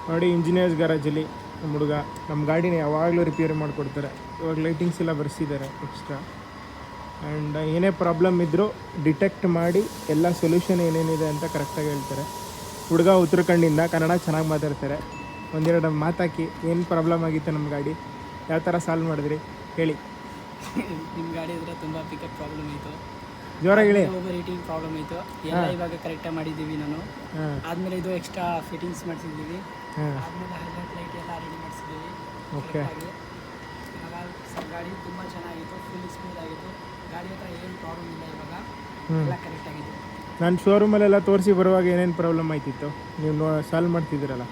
ನೋಡಿ ಇಂಜಿನಿಯರ್ಸ್ ಗ್ಯಾರೇಜಲ್ಲಿ ನಮ್ಮ ಹುಡುಗ ನಮ್ಮ ಗಾಡಿನ ಯಾವಾಗಲೂ ರಿಪೇರಿ ಮಾಡಿಕೊಡ್ತಾರೆ. ಇವಾಗ ಲೈಟಿಂಗ್ಸ್ ಎಲ್ಲ ಬರ್ಸಿದ್ದಾರೆ ಎಕ್ಸ್ಟ್ರಾ. ಆ್ಯಂಡ್ ಏನೇ ಪ್ರಾಬ್ಲಮ್ ಇದ್ದರೂ ಡಿಟೆಕ್ಟ್ ಮಾಡಿ ಎಲ್ಲ ಸೊಲ್ಯೂಷನ್ ಏನೇನಿದೆ ಅಂತ ಕರೆಕ್ಟಾಗಿ ಹೇಳ್ತಾರೆ. ಹುಡುಗ ಉತ್ತರಾಖಂಡಿಂದ ಕನ್ನಡ ಚೆನ್ನಾಗಿ ಮಾತಾಡ್ತಾರೆ. ಒಂದೆರಡು ಮಾತಾಕಿ ಏನು ಪ್ರಾಬ್ಲಮ್ ಆಗಿತ್ತು ನಮ್ಮ ಗಾಡಿ, ಯಾವ ಥರ ಸಾಲ್ವ್ ಮಾಡಿದ್ರಿ ಹೇಳಿ. ನಿಮ್ಮ ಗಾಡಿ ಇದ್ರೆ ತುಂಬ ಪಿಕಪ್ ಪ್ರಾಬ್ಲಮ್ ಇತ್ತು, ಜೋರಾಗಿ ಹೇಳಿ. ಓವರ್ ಹೀಟಿಂಗ್ ಪ್ರಾಬ್ಲಮ್ ಇತ್ತು. ಎಲ್ಲ ಇವಾಗ ಕರೆಕ್ಟಾಗಿ ಮಾಡಿದ್ದೀವಿ ನಾನು. ಆದಮೇಲೆ ಇದು ಎಕ್ಸ್ಟ್ರಾ ಫಿಟ್ಟಿಂಗ್ಸ್ ಮಾಡಿಸಿದ್ದೀವಿ. ಆದಮೇಲೆ ಹೈಲೈಟ್ ಲೈಟ್ ಎಲ್ಲ ರೆಡಿ ಮಾಡಿಸಿದ್ದೀವಿ. ಓಕೆ. ಇವಾಗ ಗಾಡಿ ತುಂಬ ಚೆನ್ನಾಗಿತ್ತು, ಫುಲ್ ಸ್ಮೂತ್ ಆಗಿತ್ತು. ಗಾಡಿ ಹತ್ರ ಏನು ಪ್ರಾಬ್ಲಮ್ ಇಲ್ಲ, ಇವಾಗ ಎಲ್ಲ ಕರೆಕ್ಟ್ ಆಗಿದೆ. ನಾನು ಶೋರೂಮಲ್ಲೆಲ್ಲ ತೋರಿಸಿ ಬರುವಾಗ ಏನೇನು ಪ್ರಾಬ್ಲಮ್ ಆಯ್ತಿತ್ತು ನೀವು ಸಾಲ್ವ್ ಮಾಡ್ತಿದ್ದೀರಲ್ಲ?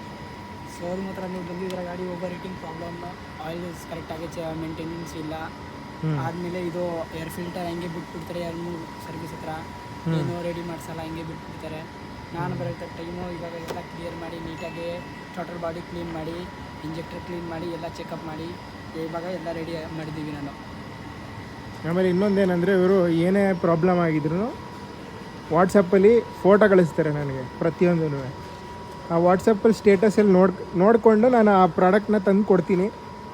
ಶೋರೂಮ್ ಹತ್ರ ನೀವು ಬಂದಿದ್ರೆ ಗಾಡಿ ಓವರ್ ಹೀಟಿಂಗ್ ಪ್ರಾಬ್ಲಮ್, ಆಯಿಲ್ ಕರೆಕ್ಟಾಗಿ ಮೇಂಟೆನೆನ್ಸ್ ಇಲ್ಲ. ಆದಮೇಲೆ ಇದು ಏರ್ ಫಿಲ್ಟರ್ ಹಂಗೆ ಬಿಟ್ಬಿಡ್ತಾರೆ, 2-3 ಸರ್ವಿಸ್ ಹತ್ರ ಏನು ರೆಡಿ ಮಾಡಿಸಲ್ಲ, ಹಂಗೆ ಬಿಟ್ಬಿಡ್ತಾರೆ. ನಾನು ಬರೋಕ್ಕೆ ಟೈಮು ಇವಾಗ ಎಲ್ಲ ಕ್ಲಿಯರ್ ಮಾಡಿ ನೀಟಾಗಿ ಟೋಟಲ್ ಬಾಡಿ ಕ್ಲೀನ್ ಮಾಡಿ, ಇಂಜೆಕ್ಟರ್ ಕ್ಲೀನ್ ಮಾಡಿ, ಎಲ್ಲ ಚೆಕಪ್ ಮಾಡಿ ಇವಾಗ ಎಲ್ಲ ರೆಡಿ ಮಾಡಿದ್ದೀವಿ ನಾನು. ಆಮೇಲೆ ಇನ್ನೊಂದೇನೆಂದರೆ ಇವರು ಏನೇ ಪ್ರಾಬ್ಲಮ್ ಆಗಿದ್ರು ವಾಟ್ಸಪ್ಪಲ್ಲಿ ಫೋಟೋ ಕಳಿಸ್ತಾರೆ ನನಗೆ ಪ್ರತಿಯೊಂದೂ. ಆ ವಾಟ್ಸಪ್ಪಲ್ಲಿ ಸ್ಟೇಟಸಲ್ಲಿ ನೋಡಿಕೊಂಡು ನಾನು ಆ ಪ್ರಾಡಕ್ಟ್ನ ತಂದು ಕೊಡ್ತೀನಿ.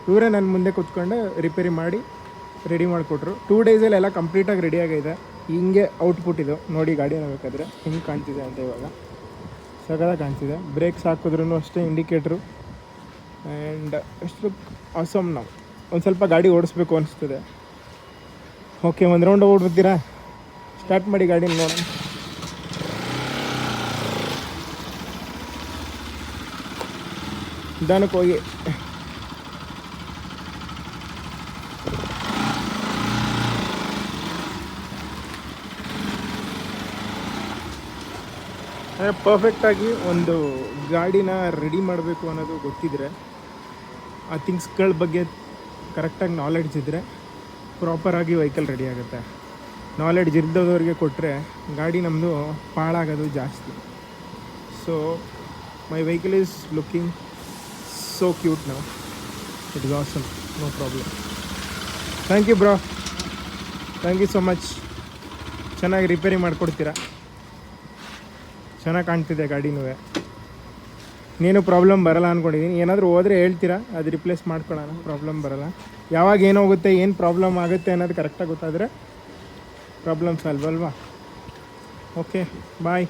ಇವರೇ ನನ್ನ ಮುಂದೆ ಕೂತ್ಕೊಂಡು ರಿಪೇರಿ ಮಾಡಿ ರೆಡಿ ಮಾಡಿಕೊಟ್ರು. 2 ಡೇಸಲ್ಲಿ ಎಲ್ಲ ಕಂಪ್ಲೀಟಾಗಿ ರೆಡಿಯಾಗಿದೆ. ಹಿಂಗೆ ಔಟ್ಪುಟ್ ಇದು ನೋಡಿ, ಗಾಡಿ ಬೇಕಾದರೆ ಹಿಂಗೆ ಕಾಣ್ತಿದೆ ಅಂತ. ಇವಾಗ ಸಗದ ಕಾಣ್ತಿದೆ. ಬ್ರೇಕ್ಸ್ ಹಾಕಿದ್ರೂ ಅಷ್ಟೇ, ಇಂಡಿಕೇಟ್ರು. ಆ್ಯಂಡ್ ಎಷ್ಟು ಆಸಮ್. ನಾವು ಒಂದು ಸ್ವಲ್ಪ ಗಾಡಿ ಓಡಿಸ್ಬೇಕು ಅನಿಸ್ತದೆ. ಓಕೆ, ಒಂದು ರೌಂಡ್ ಓಡ್ಬಿಡ್ತೀರಾ? ಸ್ಟಾರ್ಟ್ ಮಾಡಿ ಗಾಡಿನ ನೋಡೋಣ. ನಿಧಾನಕ್ಕೆ ಹೋಗಿ. ಪರ್ಫೆಕ್ಟಾಗಿ ಒಂದು ಗಾಡಿನ ರೆಡಿ ಮಾಡಬೇಕು ಅನ್ನೋದು ಗೊತ್ತಿದ್ದರೆ, ಆ ಥಿಂಗ್ಸ್ಗಳ ಬಗ್ಗೆ ಕರೆಕ್ಟಾಗಿ ನಾಲೆಡ್ಜ್ ಇದ್ದರೆ ಪ್ರಾಪರಾಗಿ ವೆಹಿಕಲ್ ರೆಡಿ ಆಗುತ್ತೆ. ನಾಲೆಡ್ಜ್ ಇದ್ದದವ್ರಿಗೆ ಕೊಟ್ಟರೆ ಗಾಡಿ ನಮ್ಮದು ಪಾಳಾಗೋದು ಜಾಸ್ತಿ. So my vehicle is looking so cute ನಾವು. It is awesome, no problem. Thank you bro, thank you so much. ಚೆನ್ನಾಗಿ ರಿಪೇರಿ ಮಾಡಿಕೊಡ್ತೀರಾ. ಚೆನ್ನಾಗಿ ಕಾಣ್ತಿದೆ ಗಾಡಿನೂ. ನೀನು ಪ್ರಾಬ್ಲಮ್ ಬರಲ್ಲ ಅಂದ್ಕೊಂಡಿದ್ದೀನಿ. ಏನಾದರೂ ಹೋದರೆ ಹೇಳ್ತೀರಾ, ಅದು ರಿಪ್ಲೇಸ್ ಮಾಡ್ಕೊಳ್ಳೋಣ, ಪ್ರಾಬ್ಲಮ್ ಬರಲ್ಲ. ಯಾವಾಗ ಏನಾಗುತ್ತೆ, ಏನು ಪ್ರಾಬ್ಲಮ್ ಆಗುತ್ತೆ ಅನ್ನೋದು ಕರೆಕ್ಟಾಗಿ ಗೊತ್ತಾದರೆ ಪ್ರಾಬ್ಲಮ್ ಸಾಲ್ವ್ ಅಲ್ವಾ? ಓಕೆ, ಬಾಯ್.